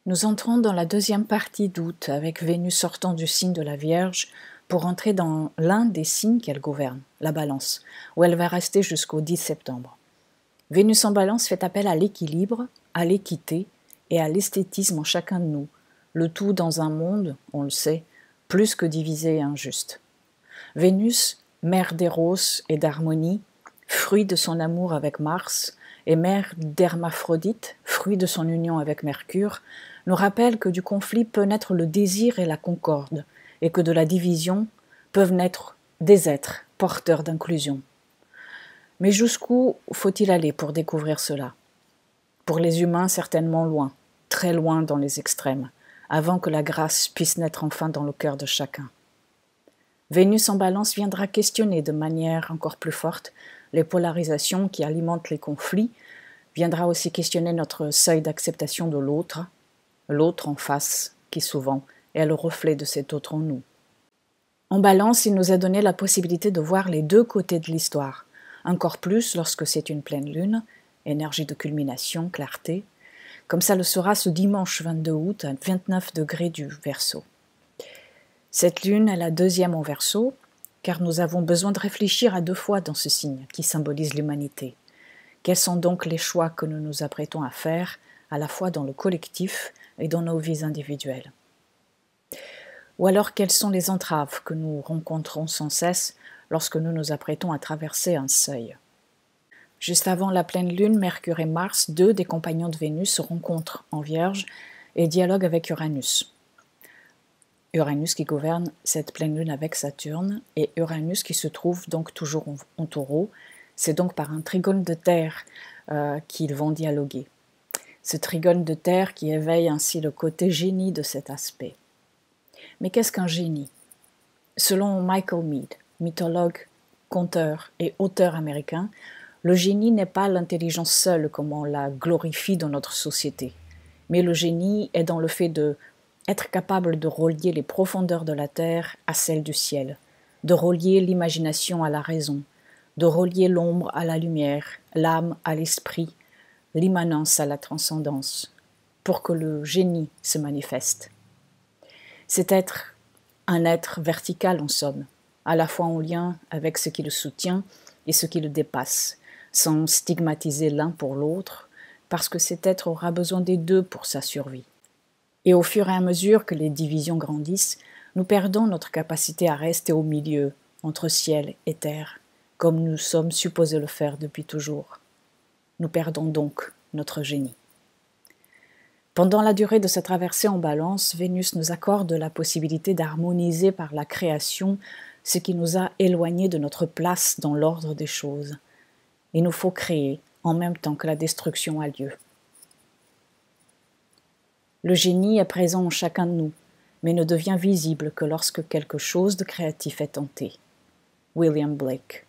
Nous entrons dans la deuxième partie d'août avec Vénus sortant du signe de la Vierge pour entrer dans l'un des signes qu'elle gouverne, la Balance, où elle va rester jusqu'au 10 septembre. Vénus en Balance fait appel à l'équilibre, à l'équité et à l'esthétisme en chacun de nous, le tout dans un monde, on le sait, plus que divisé et injuste. Vénus, mère d'éros et d'harmonie, fruit de son amour avec Mars, et mère d'Hermaphrodite, fruit de son union avec Mercure, nous rappelle que du conflit peut naître le désir et la concorde, et que de la division peuvent naître des êtres porteurs d'inclusion. Mais jusqu'où faut-il aller pour découvrir cela? Pour les humains, certainement loin, très loin dans les extrêmes, avant que la grâce puisse naître enfin dans le cœur de chacun. Vénus en Balance viendra questionner de manière encore plus forte les polarisations qui alimentent les conflits, viendra aussi questionner notre seuil d'acceptation de l'autre en face, qui souvent est le reflet de cet autre en nous. En Balance, il nous a donné la possibilité de voir les deux côtés de l'histoire, encore plus lorsque c'est une pleine lune, énergie de culmination, clarté, comme ça le sera ce dimanche 22 août à 29 degrés du Verseau. Cette lune est la deuxième en Verseau, car nous avons besoin de réfléchir à deux fois dans ce signe qui symbolise l'humanité. Quels sont donc les choix que nous nous apprêtons à faire, à la fois dans le collectif et dans nos vies individuelles? Ou alors quelles sont les entraves que nous rencontrons sans cesse lorsque nous nous apprêtons à traverser un seuil? Juste avant la pleine lune, Mercure et Mars, deux des compagnons de Vénus, se rencontrent en Vierge et dialoguent avec Uranus. Uranus qui gouverne cette pleine lune avec Saturne et Uranus qui se trouve donc toujours en Taureau. C'est donc par un trigone de terre qu'ils vont dialoguer. Ce trigone de terre qui éveille ainsi le côté génie de cet aspect. Mais qu'est-ce qu'un génie? Selon Michael Meade, mythologue, conteur et auteur américain, le génie n'est pas l'intelligence seule comme on la glorifie dans notre société, mais le génie est dans le fait de être capable de relier les profondeurs de la terre à celles du ciel, de relier l'imagination à la raison, de relier l'ombre à la lumière, l'âme à l'esprit, l'immanence à la transcendance, pour que le génie se manifeste. C'est être un être vertical en somme, à la fois en lien avec ce qui le soutient et ce qui le dépasse, sans stigmatiser l'un pour l'autre, parce que cet être aura besoin des deux pour sa survie. Et au fur et à mesure que les divisions grandissent, nous perdons notre capacité à rester au milieu, entre ciel et terre, comme nous sommes supposés le faire depuis toujours. Nous perdons donc notre génie. Pendant la durée de cette traversée en Balance, Vénus nous accorde la possibilité d'harmoniser par la création ce qui nous a éloignés de notre place dans l'ordre des choses. Il nous faut créer en même temps que la destruction a lieu. Le génie est présent en chacun de nous, mais ne devient visible que lorsque quelque chose de créatif est tenté. William Blake.